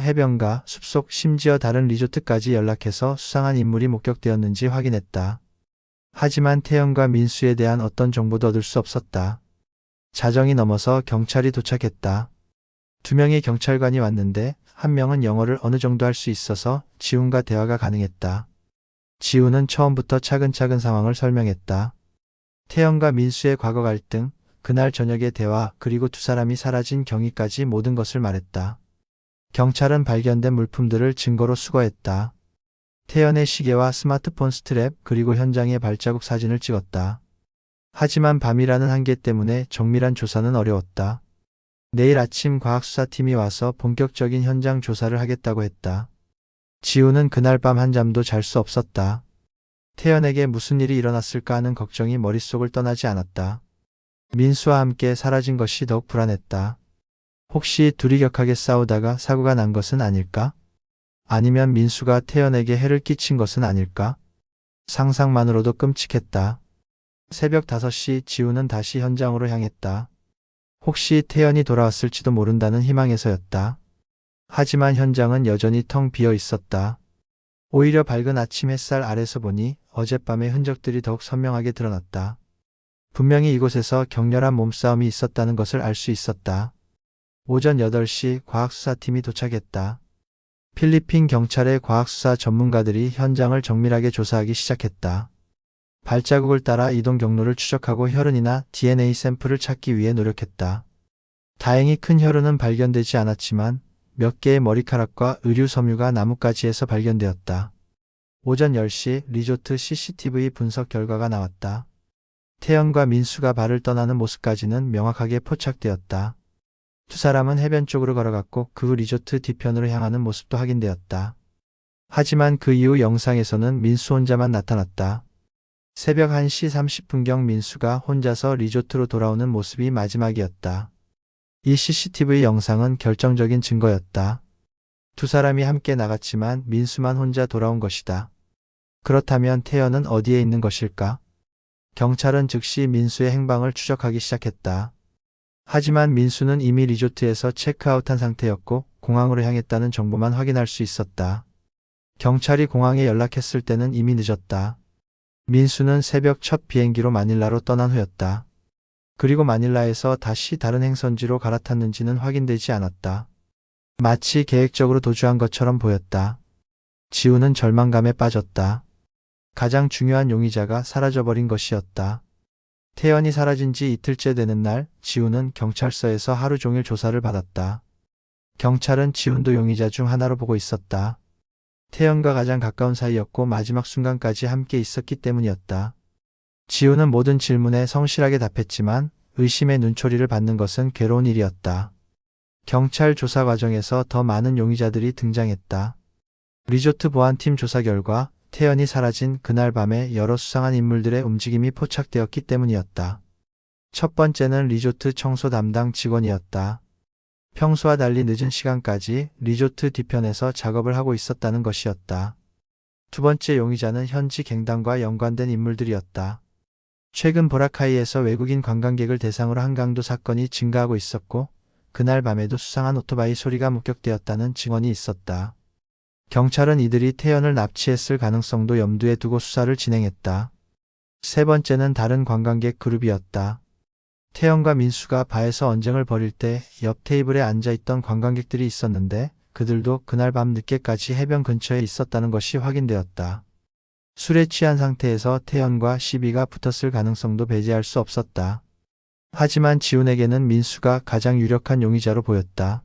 해변가, 숲속, 심지어 다른 리조트까지 연락해서 수상한 인물이 목격되었는지 확인했다. 하지만 태연과 민수에 대한 어떤 정보도 얻을 수 없었다. 자정이 넘어서 경찰이 도착했다. 2명의 경찰관이 왔는데 1명은 영어를 어느 정도 할 수 있어서 지훈과 대화가 가능했다. 지훈은 처음부터 차근차근 상황을 설명했다. 태연과 민수의 과거 갈등, 그날 저녁의 대화, 그리고 두 사람이 사라진 경위까지 모든 것을 말했다. 경찰은 발견된 물품들을 증거로 수거했다. 태연의 시계와 스마트폰 스트랩 그리고 현장의 발자국 사진을 찍었다. 하지만 밤이라는 한계 때문에 정밀한 조사는 어려웠다. 내일 아침 과학수사팀이 와서 본격적인 현장 조사를 하겠다고 했다. 지우는 그날 밤 한잠도 잘 수 없었다. 태연에게 무슨 일이 일어났을까 하는 걱정이 머릿속을 떠나지 않았다. 민수와 함께 사라진 것이 더욱 불안했다. 혹시 둘이 격하게 싸우다가 사고가 난 것은 아닐까? 아니면 민수가 태연에게 해를 끼친 것은 아닐까? 상상만으로도 끔찍했다. 새벽 5시 지우는 다시 현장으로 향했다. 혹시 태연이 돌아왔을지도 모른다는 희망에서였다. 하지만 현장은 여전히 텅 비어 있었다. 오히려 밝은 아침 햇살 아래서 보니 어젯밤의 흔적들이 더욱 선명하게 드러났다. 분명히 이곳에서 격렬한 몸싸움이 있었다는 것을 알 수 있었다. 오전 8시 과학수사팀이 도착했다. 필리핀 경찰의 과학수사 전문가들이 현장을 정밀하게 조사하기 시작했다. 발자국을 따라 이동 경로를 추적하고 혈흔이나 DNA 샘플을 찾기 위해 노력했다. 다행히 큰 혈흔은 발견되지 않았지만 몇 개의 머리카락과 의류 섬유가 나뭇가지에서 발견되었다. 오전 10시 리조트 CCTV 분석 결과가 나왔다. 태연과 민수가 발을 떠나는 모습까지는 명확하게 포착되었다. 두 사람은 해변 쪽으로 걸어갔고 그 후 리조트 뒤편으로 향하는 모습도 확인되었다. 하지만 그 이후 영상에서는 민수 혼자만 나타났다. 새벽 1시 30분경 민수가 혼자서 리조트로 돌아오는 모습이 마지막이었다. 이 CCTV 영상은 결정적인 증거였다. 두 사람이 함께 나갔지만 민수만 혼자 돌아온 것이다. 그렇다면 태연은 어디에 있는 것일까? 경찰은 즉시 민수의 행방을 추적하기 시작했다. 하지만 민수는 이미 리조트에서 체크아웃한 상태였고 공항으로 향했다는 정보만 확인할 수 있었다. 경찰이 공항에 연락했을 때는 이미 늦었다. 민수는 새벽 첫 비행기로 마닐라로 떠난 후였다. 그리고 마닐라에서 다시 다른 행선지로 갈아탔는지는 확인되지 않았다. 마치 계획적으로 도주한 것처럼 보였다. 지우는 절망감에 빠졌다. 가장 중요한 용의자가 사라져버린 것이었다. 태연이 사라진 지 이틀째 되는 날, 지우는 경찰서에서 하루 종일 조사를 받았다. 경찰은 지훈도 용의자 중 하나로 보고 있었다. 태연과 가장 가까운 사이였고 마지막 순간까지 함께 있었기 때문이었다. 지우는 모든 질문에 성실하게 답했지만 의심의 눈초리를 받는 것은 괴로운 일이었다. 경찰 조사 과정에서 더 많은 용의자들이 등장했다. 리조트 보안팀 조사 결과 태연이 사라진 그날 밤에 여러 수상한 인물들의 움직임이 포착되었기 때문이었다. 첫 번째는 리조트 청소 담당 직원이었다. 평소와 달리 늦은 시간까지 리조트 뒤편에서 작업을 하고 있었다는 것이었다. 두 번째 용의자는 현지 갱단과 연관된 인물들이었다. 최근 보라카이에서 외국인 관광객을 대상으로 한 강도 사건이 증가하고 있었고 그날 밤에도 수상한 오토바이 소리가 목격되었다는 증언이 있었다. 경찰은 이들이 태연을 납치했을 가능성도 염두에 두고 수사를 진행했다. 세 번째는 다른 관광객 그룹이었다. 태연과 민수가 바에서 언쟁을 벌일 때 옆 테이블에 앉아있던 관광객들이 있었는데 그들도 그날 밤 늦게까지 해변 근처에 있었다는 것이 확인되었다. 술에 취한 상태에서 태연과 시비가 붙었을 가능성도 배제할 수 없었다. 하지만 지훈에게는 민수가 가장 유력한 용의자로 보였다.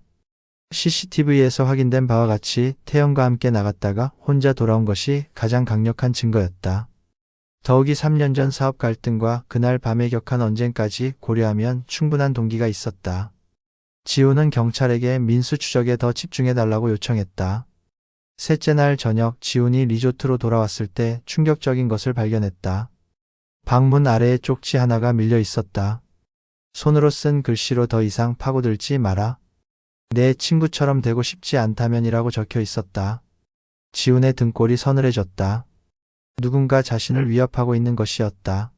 CCTV에서 확인된 바와 같이 태연과 함께 나갔다가 혼자 돌아온 것이 가장 강력한 증거였다. 더욱이 3년 전 사업 갈등과 그날 밤에 격한 언쟁까지 고려하면 충분한 동기가 있었다. 지훈은 경찰에게 민수 추적에 더 집중해달라고 요청했다. 셋째 날 저녁 지훈이 리조트로 돌아왔을 때 충격적인 것을 발견했다. 방문 아래에 쪽지 하나가 밀려 있었다. 손으로 쓴 글씨로 더 이상 파고들지 마라. 내 친구처럼 되고 싶지 않다면이라고 적혀 있었다. 지훈의 등골이 서늘해졌다. 누군가 자신을 위협하고 있는 것이었다.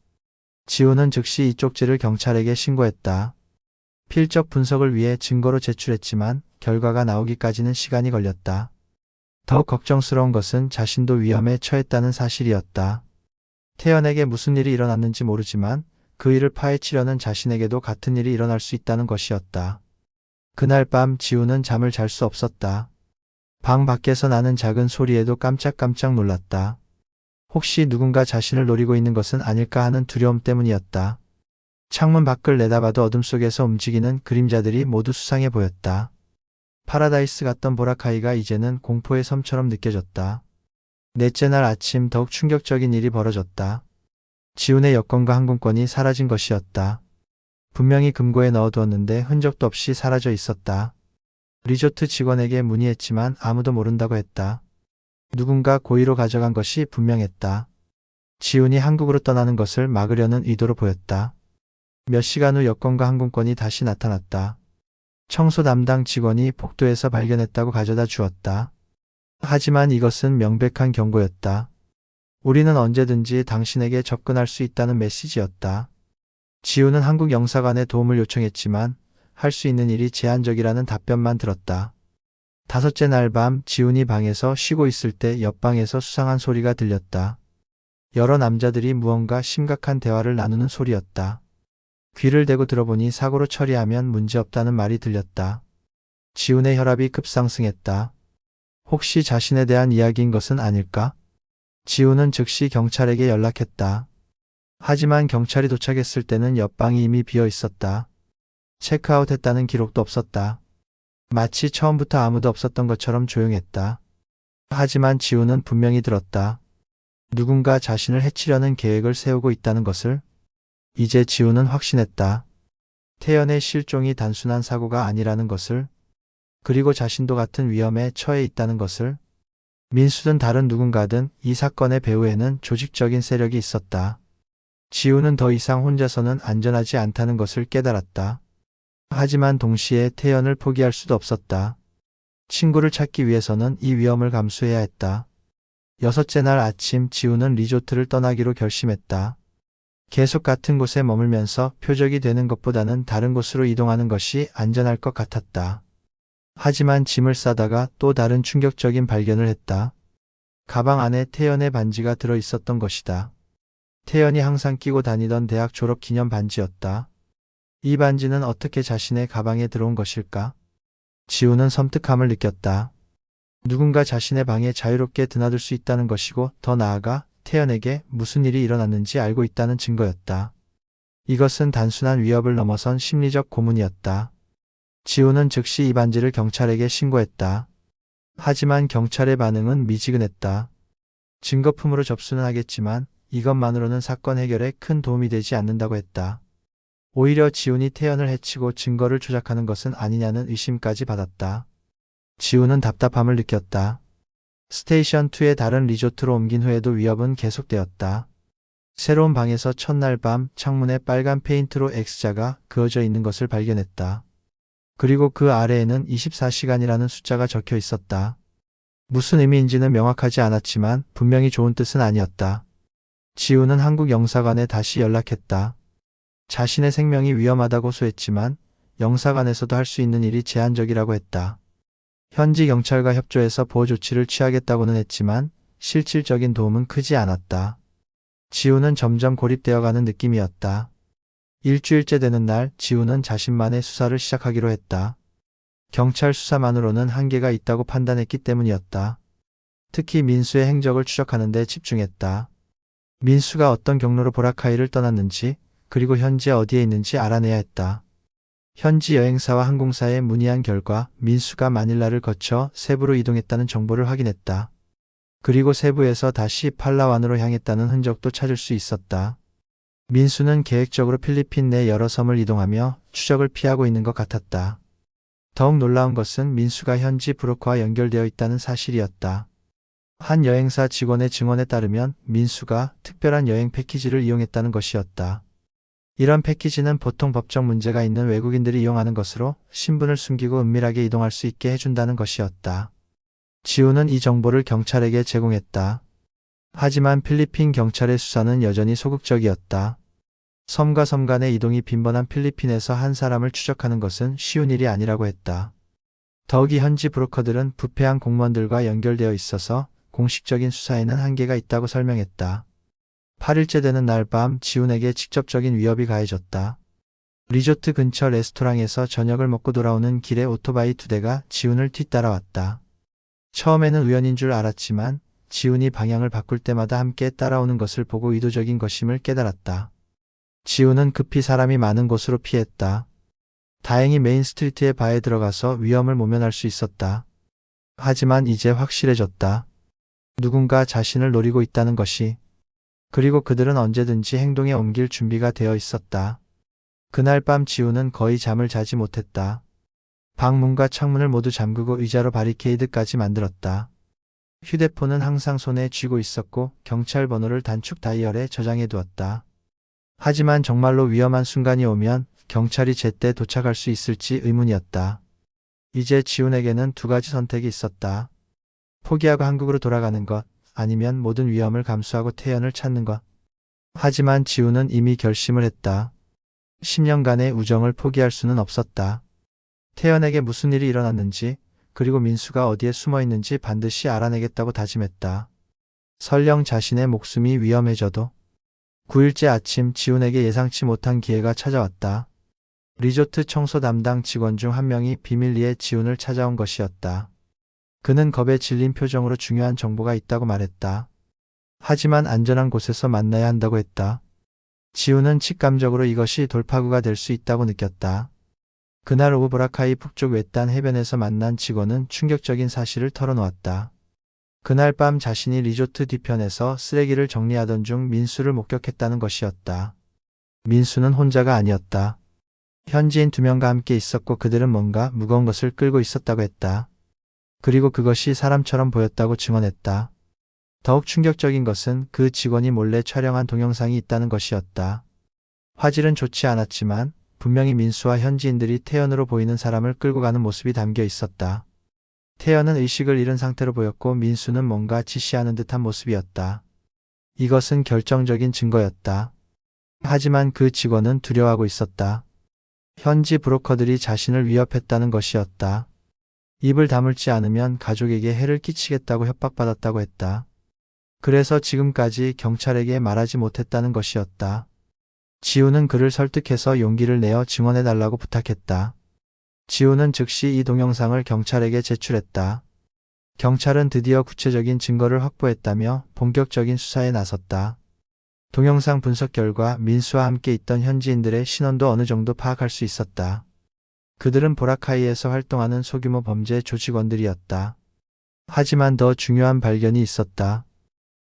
지훈은 즉시 이 쪽지를 경찰에게 신고했다. 필적 분석을 위해 증거로 제출했지만 결과가 나오기까지는 시간이 걸렸다. 더욱 걱정스러운 것은 자신도 위험에 처했다는 사실이었다. 태연에게 무슨 일이 일어났는지 모르지만 그 일을 파헤치려는 자신에게도 같은 일이 일어날 수 있다는 것이었다. 그날 밤 지훈은 잠을 잘 수 없었다. 방 밖에서 나는 작은 소리에도 깜짝깜짝 놀랐다. 혹시 누군가 자신을 노리고 있는 것은 아닐까 하는 두려움 때문이었다. 창문 밖을 내다봐도 어둠 속에서 움직이는 그림자들이 모두 수상해 보였다. 파라다이스 같던 보라카이가 이제는 공포의 섬처럼 느껴졌다. 넷째 날 아침 더욱 충격적인 일이 벌어졌다. 지훈의 여권과 항공권이 사라진 것이었다. 분명히 금고에 넣어두었는데 흔적도 없이 사라져 있었다. 리조트 직원에게 문의했지만 아무도 모른다고 했다. 누군가 고의로 가져간 것이 분명했다. 지훈이 한국으로 떠나는 것을 막으려는 의도로 보였다. 몇 시간 후 여권과 항공권이 다시 나타났다. 청소 담당 직원이 복도에서 발견했다고 가져다 주었다. 하지만 이것은 명백한 경고였다. 우리는 언제든지 당신에게 접근할 수 있다는 메시지였다. 지훈은 한국 영사관에 도움을 요청했지만 할 수 있는 일이 제한적이라는 답변만 들었다. 다섯째 날 밤 지훈이 방에서 쉬고 있을 때 옆방에서 수상한 소리가 들렸다. 여러 남자들이 무언가 심각한 대화를 나누는 소리였다. 귀를 대고 들어보니 사고로 처리하면 문제없다는 말이 들렸다. 지훈의 혈압이 급상승했다. 혹시 자신에 대한 이야기인 것은 아닐까? 지훈은 즉시 경찰에게 연락했다. 하지만 경찰이 도착했을 때는 옆방이 이미 비어 있었다. 체크아웃했다는 기록도 없었다. 마치 처음부터 아무도 없었던 것처럼 조용했다. 하지만 지훈은 분명히 들었다. 누군가 자신을 해치려는 계획을 세우고 있다는 것을. 이제 지훈은 확신했다. 태연의 실종이 단순한 사고가 아니라는 것을. 그리고 자신도 같은 위험에 처해 있다는 것을. 민수든 다른 누군가든 이 사건의 배후에는 조직적인 세력이 있었다. 지훈은 더 이상 혼자서는 안전하지 않다는 것을 깨달았다. 하지만 동시에 태연을 포기할 수도 없었다. 친구를 찾기 위해서는 이 위험을 감수해야 했다. 여섯째 날 아침 지훈은 리조트를 떠나기로 결심했다. 계속 같은 곳에 머물면서 표적이 되는 것보다는 다른 곳으로 이동하는 것이 안전할 것 같았다. 하지만 짐을 싸다가 또 다른 충격적인 발견을 했다. 가방 안에 태연의 반지가 들어 있었던 것이다. 태연이 항상 끼고 다니던 대학 졸업 기념 반지였다. 이 반지는 어떻게 자신의 가방에 들어온 것일까? 지훈은 섬뜩함을 느꼈다. 누군가 자신의 방에 자유롭게 드나들 수 있다는 것이고 더 나아가 태연에게 무슨 일이 일어났는지 알고 있다는 증거였다. 이것은 단순한 위협을 넘어선 심리적 고문이었다. 지훈은 즉시 이 반지를 경찰에게 신고했다. 하지만 경찰의 반응은 미지근했다. 증거품으로 접수는 하겠지만 이것만으로는 사건 해결에 큰 도움이 되지 않는다고 했다. 오히려 지훈이 태연을 해치고 증거를 조작하는 것은 아니냐는 의심까지 받았다. 지훈은 답답함을 느꼈다. 스테이션2의 다른 리조트로 옮긴 후에도 위협은 계속되었다. 새로운 방에서 첫날 밤 창문에 빨간 페인트로 X자가 그어져 있는 것을 발견했다. 그리고 그 아래에는 24시간이라는 숫자가 적혀 있었다. 무슨 의미인지는 명확하지 않았지만 분명히 좋은 뜻은 아니었다. 지훈은 한국 영사관에 다시 연락했다. 자신의 생명이 위험하다고 호소했지만 영사관에서도 할 수 있는 일이 제한적이라고 했다. 현지 경찰과 협조해서 보호 조치를 취하겠다고는 했지만 실질적인 도움은 크지 않았다. 지훈은 점점 고립되어가는 느낌이었다. 일주일째 되는 날 지훈은 자신만의 수사를 시작하기로 했다. 경찰 수사만으로는 한계가 있다고 판단했기 때문이었다. 특히 민수의 행적을 추적하는 데 집중했다. 민수가 어떤 경로로 보라카이를 떠났는지 그리고 현재 어디에 있는지 알아내야 했다. 현지 여행사와 항공사에 문의한 결과 민수가 마닐라를 거쳐 세부로 이동했다는 정보를 확인했다. 그리고 세부에서 다시 팔라완으로 향했다는 흔적도 찾을 수 있었다. 민수는 계획적으로 필리핀 내 여러 섬을 이동하며 추적을 피하고 있는 것 같았다. 더욱 놀라운 것은 민수가 현지 브로커와 연결되어 있다는 사실이었다. 한 여행사 직원의 증언에 따르면 민수가 특별한 여행 패키지를 이용했다는 것이었다. 이런 패키지는 보통 법적 문제가 있는 외국인들이 이용하는 것으로 신분을 숨기고 은밀하게 이동할 수 있게 해준다는 것이었다. 지훈은 이 정보를 경찰에게 제공했다. 하지만 필리핀 경찰의 수사는 여전히 소극적이었다. 섬과 섬 간의 이동이 빈번한 필리핀에서 한 사람을 추적하는 것은 쉬운 일이 아니라고 했다. 더욱이 현지 브로커들은 부패한 공무원들과 연결되어 있어서 공식적인 수사에는 한계가 있다고 설명했다. 8일째 되는 날 밤 지훈에게 직접적인 위협이 가해졌다. 리조트 근처 레스토랑에서 저녁을 먹고 돌아오는 길에 오토바이 2대가 지훈을 뒤따라왔다. 처음에는 우연인 줄 알았지만 지훈이 방향을 바꿀 때마다 함께 따라오는 것을 보고 의도적인 것임을 깨달았다. 지훈은 급히 사람이 많은 곳으로 피했다. 다행히 메인 스트리트의 바에 들어가서 위험을 모면할 수 있었다. 하지만 이제 확실해졌다. 누군가 자신을 노리고 있다는 것이. 그리고 그들은 언제든지 행동에 옮길 준비가 되어 있었다. 그날 밤 지우는 거의 잠을 자지 못했다. 방 문과 창문을 모두 잠그고 의자로 바리케이드까지 만들었다. 휴대폰은 항상 손에 쥐고 있었고 경찰 번호를 단축 다이얼에 저장해 두었다. 하지만 정말로 위험한 순간이 오면 경찰이 제때 도착할 수 있을지 의문이었다. 이제 지훈에게는 두 가지 선택이 있었다. 포기하고 한국으로 돌아가는 것, 아니면 모든 위험을 감수하고 태연을 찾는 것. 하지만 지훈은 이미 결심을 했다. 10년간의 우정을 포기할 수는 없었다. 태연에게 무슨 일이 일어났는지, 그리고 민수가 어디에 숨어 있는지 반드시 알아내겠다고 다짐했다. 설령 자신의 목숨이 위험해져도. 9일째 아침 지훈에게 예상치 못한 기회가 찾아왔다. 리조트 청소 담당 직원 중 한 명이 비밀리에 지훈을 찾아온 것이었다. 그는 겁에 질린 표정으로 중요한 정보가 있다고 말했다. 하지만 안전한 곳에서 만나야 한다고 했다. 지훈은 직감적으로 이것이 돌파구가 될 수 있다고 느꼈다. 그날 오후 보라카이 북쪽 외딴 해변에서 만난 직원은 충격적인 사실을 털어놓았다. 그날 밤 자신이 리조트 뒤편에서 쓰레기를 정리하던 중 민수를 목격했다는 것이었다. 민수는 혼자가 아니었다. 현지인 2명과 함께 있었고 그들은 뭔가 무거운 것을 끌고 있었다고 했다. 그리고 그것이 사람처럼 보였다고 증언했다. 더욱 충격적인 것은 그 직원이 몰래 촬영한 동영상이 있다는 것이었다. 화질은 좋지 않았지만 분명히 민수와 현지인들이 태연으로 보이는 사람을 끌고 가는 모습이 담겨 있었다. 태연은 의식을 잃은 상태로 보였고 민수는 뭔가 지시하는 듯한 모습이었다. 이것은 결정적인 증거였다. 하지만 그 직원은 두려워하고 있었다. 현지 브로커들이 자신을 위협했다는 것이었다. 입을 다물지 않으면 가족에게 해를 끼치겠다고 협박받았다고 했다. 그래서 지금까지 경찰에게 말하지 못했다는 것이었다. 지우는 그를 설득해서 용기를 내어 증언해달라고 부탁했다. 지우는 즉시 이 동영상을 경찰에게 제출했다. 경찰은 드디어 구체적인 증거를 확보했다며 본격적인 수사에 나섰다. 동영상 분석 결과 민수와 함께 있던 현지인들의 신원도 어느 정도 파악할 수 있었다. 그들은 보라카이에서 활동하는 소규모 범죄 조직원들이었다. 하지만 더 중요한 발견이 있었다.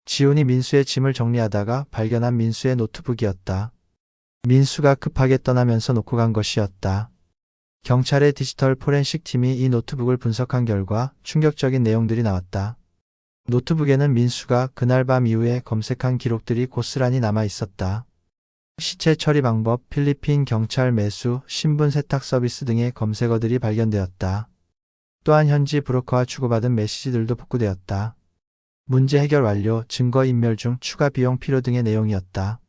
지훈이 민수의 짐을 정리하다가 발견한 민수의 노트북이었다. 민수가 급하게 떠나면서 놓고 간 것이었다. 경찰의 디지털 포렌식 팀이 이 노트북을 분석한 결과 충격적인 내용들이 나왔다. 노트북에는 민수가 그날 밤 이후에 검색한 기록들이 고스란히 남아 있었다. 시체 처리 방법, 필리핀 경찰 매수, 신분 세탁 서비스 등의 검색어들이 발견되었다. 또한 현지 브로커와 주고받은 메시지들도 복구되었다. 문제 해결 완료, 증거 인멸 중 추가 비용 필요 등의 내용이었다.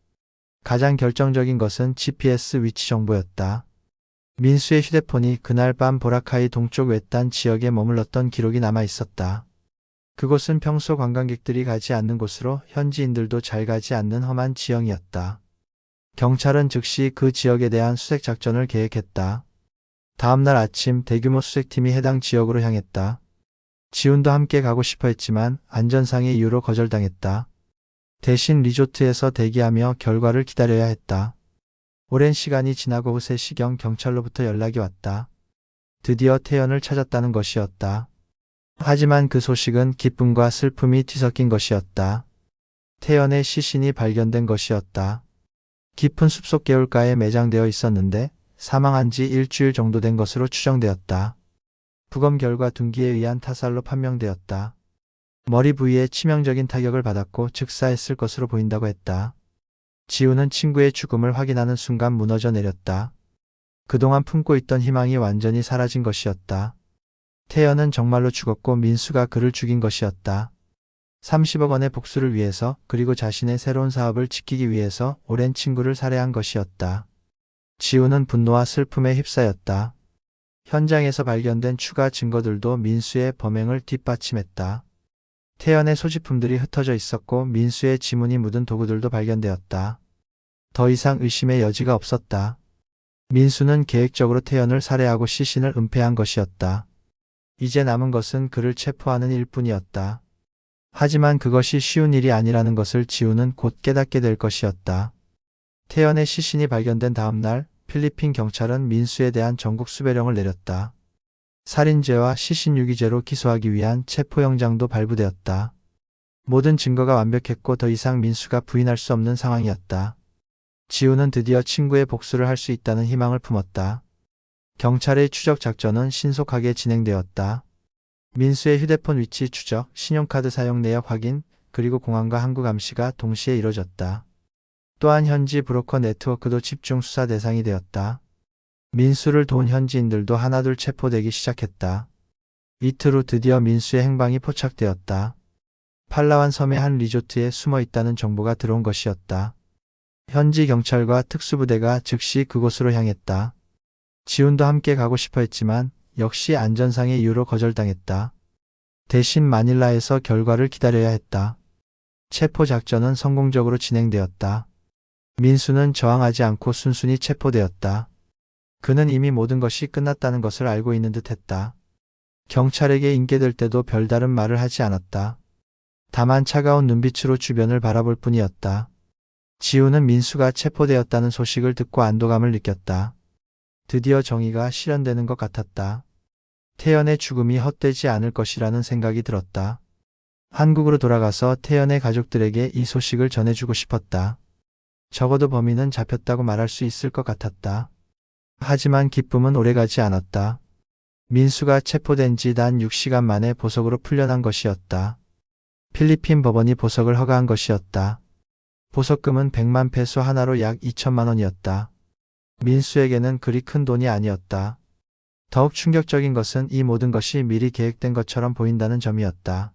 가장 결정적인 것은 GPS 위치 정보였다. 민수의 휴대폰이 그날 밤 보라카이 동쪽 외딴 지역에 머물렀던 기록이 남아 있었다. 그곳은 평소 관광객들이 가지 않는 곳으로 현지인들도 잘 가지 않는 험한 지형이었다. 경찰은 즉시 그 지역에 대한 수색 작전을 계획했다. 다음날 아침 대규모 수색팀이 해당 지역으로 향했다. 지훈도 함께 가고 싶어 했지만 안전상의 이유로 거절당했다. 대신 리조트에서 대기하며 결과를 기다려야 했다. 오랜 시간이 지나고 오후 3시경 경찰로부터 연락이 왔다. 드디어 태연을 찾았다는 것이었다. 하지만 그 소식은 기쁨과 슬픔이 뒤섞인 것이었다. 태연의 시신이 발견된 것이었다. 깊은 숲속 개울가에 매장되어 있었는데 사망한 지 일주일 정도 된 것으로 추정되었다. 부검 결과 둔기에 의한 타살로 판명되었다. 머리 부위에 치명적인 타격을 받았고 즉사했을 것으로 보인다고 했다. 지우는 친구의 죽음을 확인하는 순간 무너져 내렸다. 그동안 품고 있던 희망이 완전히 사라진 것이었다. 태연은 정말로 죽었고 민수가 그를 죽인 것이었다. 30억 원의 복수를 위해서 그리고 자신의 새로운 사업을 지키기 위해서 오랜 친구를 살해한 것이었다. 지우는 분노와 슬픔에 휩싸였다. 현장에서 발견된 추가 증거들도 민수의 범행을 뒷받침했다. 태연의 소지품들이 흩어져 있었고 민수의 지문이 묻은 도구들도 발견되었다. 더 이상 의심의 여지가 없었다. 민수는 계획적으로 태연을 살해하고 시신을 은폐한 것이었다. 이제 남은 것은 그를 체포하는 일뿐이었다. 하지만 그것이 쉬운 일이 아니라는 것을 지우는 곧 깨닫게 될 것이었다. 태연의 시신이 발견된 다음 날 필리핀 경찰은 민수에 대한 전국 수배령을 내렸다. 살인죄와 시신 유기죄로 기소하기 위한 체포영장도 발부되었다. 모든 증거가 완벽했고 더 이상 민수가 부인할 수 없는 상황이었다. 지우는 드디어 친구의 복수를 할 수 있다는 희망을 품었다. 경찰의 추적 작전은 신속하게 진행되었다. 민수의 휴대폰 위치 추적, 신용카드 사용 내역 확인, 그리고 공항과 항구 감시가 동시에 이뤄졌다. 또한 현지 브로커 네트워크도 집중 수사 대상이 되었다. 민수를 도운 현지인들도 하나둘 체포되기 시작했다. 이틀 후 드디어 민수의 행방이 포착되었다. 팔라완 섬의 한 리조트에 숨어 있다는 정보가 들어온 것이었다. 현지 경찰과 특수부대가 즉시 그곳으로 향했다. 지훈도 함께 가고 싶어 했지만 역시 안전상의 이유로 거절당했다. 대신 마닐라에서 결과를 기다려야 했다. 체포 작전은 성공적으로 진행되었다. 민수는 저항하지 않고 순순히 체포되었다. 그는 이미 모든 것이 끝났다는 것을 알고 있는 듯 했다. 경찰에게 인계될 때도 별다른 말을 하지 않았다. 다만 차가운 눈빛으로 주변을 바라볼 뿐이었다. 지우는 민수가 체포되었다는 소식을 듣고 안도감을 느꼈다. 드디어 정의가 실현되는 것 같았다. 태연의 죽음이 헛되지 않을 것이라는 생각이 들었다. 한국으로 돌아가서 태연의 가족들에게 이 소식을 전해주고 싶었다. 적어도 범인은 잡혔다고 말할 수 있을 것 같았다. 하지만 기쁨은 오래가지 않았다. 민수가 체포된 지 단 6시간 만에 보석으로 풀려난 것이었다. 필리핀 법원이 보석을 허가한 것이었다. 보석금은 100만 페소 하나로 약 2천만 원이었다. 민수에게는 그리 큰 돈이 아니었다. 더욱 충격적인 것은 이 모든 것이 미리 계획된 것처럼 보인다는 점이었다.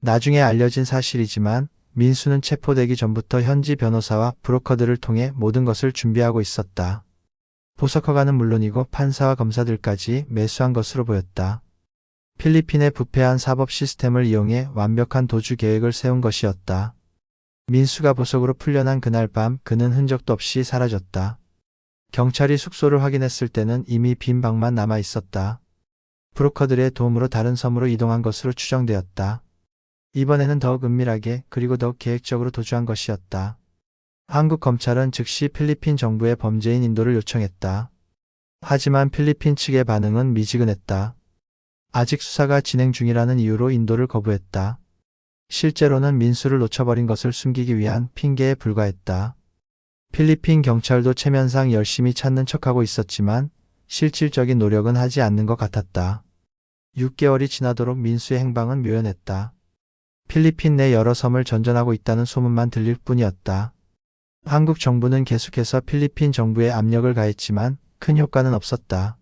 나중에 알려진 사실이지만 민수는 체포되기 전부터 현지 변호사와 브로커들을 통해 모든 것을 준비하고 있었다. 보석 허가는 물론이고 판사와 검사들까지 매수한 것으로 보였다. 필리핀의 부패한 사법 시스템을 이용해 완벽한 도주 계획을 세운 것이었다. 민수가 보석으로 풀려난 그날 밤 그는 흔적도 없이 사라졌다. 경찰이 숙소를 확인했을 때는 이미 빈 방만 남아 있었다. 브로커들의 도움으로 다른 섬으로 이동한 것으로 추정되었다. 이번에는 더욱 은밀하게 그리고 더욱 계획적으로 도주한 것이었다. 한국 검찰은 즉시 필리핀 정부에 범죄인 인도를 요청했다. 하지만 필리핀 측의 반응은 미지근했다. 아직 수사가 진행 중이라는 이유로 인도를 거부했다. 실제로는 민수를 놓쳐버린 것을 숨기기 위한 핑계에 불과했다. 필리핀 경찰도 체면상 열심히 찾는 척하고 있었지만 실질적인 노력은 하지 않는 것 같았다. 6개월이 지나도록 민수의 행방은 묘연했다. 필리핀 내 여러 섬을 전전하고 있다는 소문만 들릴 뿐이었다. 한국 정부는 계속해서 필리핀 정부에 압력을 가했지만 큰 효과는 없었다.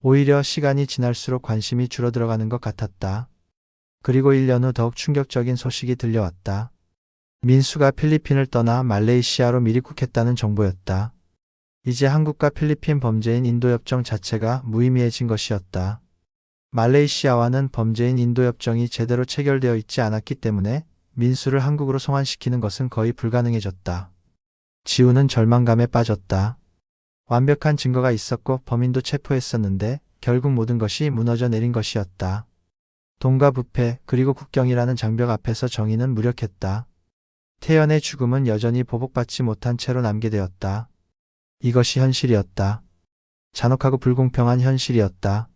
오히려 시간이 지날수록 관심이 줄어들어가는 것 같았다. 그리고 1년 후 더욱 충격적인 소식이 들려왔다. 민수가 필리핀을 떠나 말레이시아로 미리국했다는 정보였다. 이제 한국과 필리핀 범죄인 인도협정 자체가 무의미해진 것이었다. 말레이시아와는 범죄인 인도협정이 제대로 체결되어 있지 않았기 때문에 민수를 한국으로 송환시키는 것은 거의 불가능해졌다. 지우는 절망감에 빠졌다. 완벽한 증거가 있었고 범인도 체포했었는데 결국 모든 것이 무너져 내린 것이었다. 돈과 부패 그리고 국경이라는 장벽 앞에서 정의는 무력했다. 태연의 죽음은 여전히 보복받지 못한 채로 남게 되었다. 이것이 현실이었다. 잔혹하고 불공평한 현실이었다.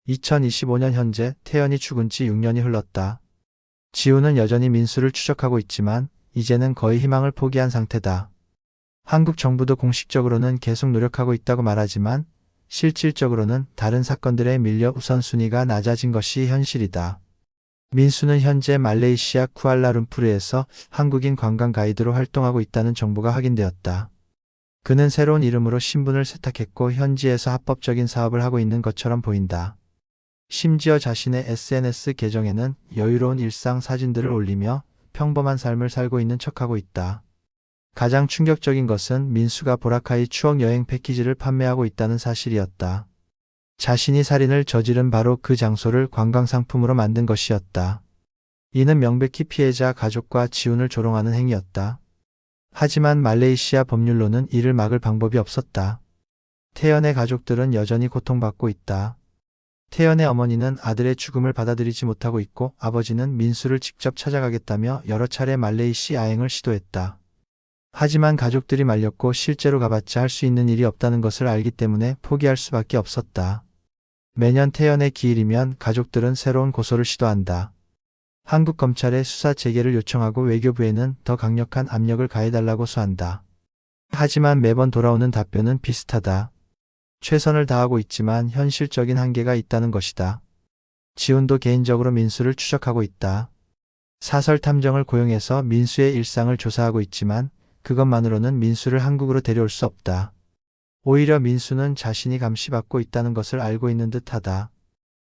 2025년 현재 태연이 죽은 지 6년이 흘렀다. 지우는 여전히 민수를 추적하고 있지만 이제는 거의 희망을 포기한 상태다. 한국 정부도 공식적으로는 계속 노력하고 있다고 말하지만 실질적으로는 다른 사건들에 밀려 우선순위가 낮아진 것이 현실이다. 민수는 현재 말레이시아 쿠알라룸푸르에서 한국인 관광 가이드로 활동하고 있다는 정보가 확인되었다. 그는 새로운 이름으로 신분을 세탁했고 현지에서 합법적인 사업을 하고 있는 것처럼 보인다. 심지어 자신의 SNS 계정에는 여유로운 일상 사진들을 올리며 평범한 삶을 살고 있는 척하고 있다. 가장 충격적인 것은 민수가 보라카이 추억 여행 패키지를 판매하고 있다는 사실이었다. 자신이 살인을 저지른 바로 그 장소를 관광상품으로 만든 것이었다. 이는 명백히 피해자 가족과 지훈을 조롱하는 행위였다. 하지만 말레이시아 법률로는 이를 막을 방법이 없었다. 태연의 가족들은 여전히 고통받고 있다. 태연의 어머니는 아들의 죽음을 받아들이지 못하고 있고 아버지는 민수를 직접 찾아가겠다며 여러 차례 말레이시아 여행을 시도했다. 하지만 가족들이 말렸고 실제로 가봤자 할 수 있는 일이 없다는 것을 알기 때문에 포기할 수밖에 없었다. 매년 태연의 기일이면 가족들은 새로운 고소를 시도한다. 한국 검찰에 수사 재개를 요청하고 외교부에는 더 강력한 압력을 가해달라고 소한다. 하지만 매번 돌아오는 답변은 비슷하다. 최선을 다하고 있지만 현실적인 한계가 있다는 것이다. 지훈도 개인적으로 민수를 추적하고 있다. 사설 탐정을 고용해서 민수의 일상을 조사하고 있지만 그것만으로는 민수를 한국으로 데려올 수 없다. 오히려 민수는 자신이 감시받고 있다는 것을 알고 있는 듯하다.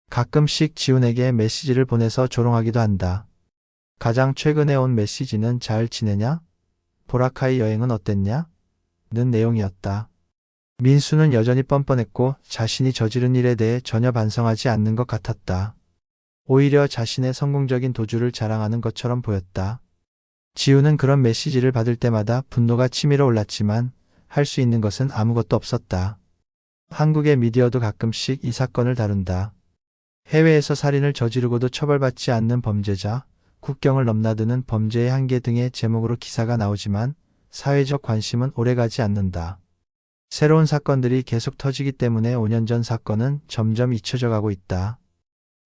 가끔씩 지훈에게 메시지를 보내서 조롱하기도 한다. 가장 최근에 온 메시지는 잘 지내냐? 보라카이 여행은 어땠냐? 는 내용이었다. 민수는 여전히 뻔뻔했고 자신이 저지른 일에 대해 전혀 반성하지 않는 것 같았다. 오히려 자신의 성공적인 도주를 자랑하는 것처럼 보였다. 지훈은 그런 메시지를 받을 때마다 분노가 치밀어 올랐지만 할 수 있는 것은 아무것도 없었다. 한국의 미디어도 가끔씩 이 사건을 다룬다. 해외에서 살인을 저지르고도 처벌받지 않는 범죄자, 국경을 넘나드는 범죄의 한계 등의 제목으로 기사가 나오지만 사회적 관심은 오래가지 않는다. 새로운 사건들이 계속 터지기 때문에 5년 전 사건은 점점 잊혀져 가고 있다.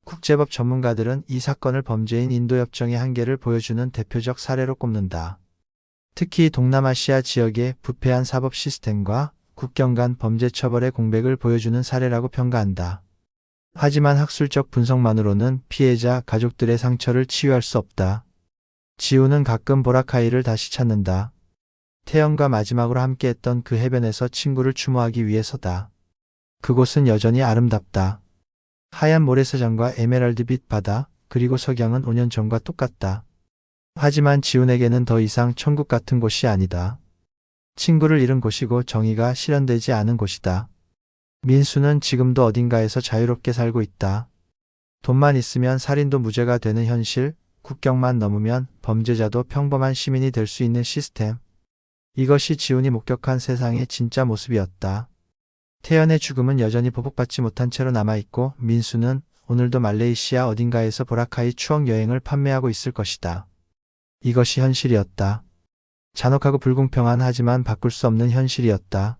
국제법 전문가들은 이 사건을 범죄인 인도협정의 한계를 보여주는 대표적 사례로 꼽는다. 특히 동남아시아 지역의 부패한 사법 시스템과 국경 간 범죄 처벌의 공백을 보여주는 사례라고 평가한다. 하지만 학술적 분석만으로는 피해자 가족들의 상처를 치유할 수 없다. 지훈은 가끔 보라카이를 다시 찾는다. 태연과 마지막으로 함께했던 그 해변에서 친구를 추모하기 위해서다. 그곳은 여전히 아름답다. 하얀 모래사장과 에메랄드빛 바다, 그리고 석양은 5년 전과 똑같다. 하지만 지훈에게는 더 이상 천국 같은 곳이 아니다. 친구를 잃은 곳이고 정의가 실현되지 않은 곳이다. 민수는 지금도 어딘가에서 자유롭게 살고 있다. 돈만 있으면 살인도 무죄가 되는 현실, 국경만 넘으면 범죄자도 평범한 시민이 될 수 있는 시스템. 이것이 지훈이 목격한 세상의 진짜 모습이었다. 태연의 죽음은 여전히 보복받지 못한 채로 남아있고 민수는 오늘도 말레이시아 어딘가에서 보라카이 추억 여행을 판매하고 있을 것이다. 이것이 현실이었다. 잔혹하고 불공평한 하지만 바꿀 수 없는 현실이었다.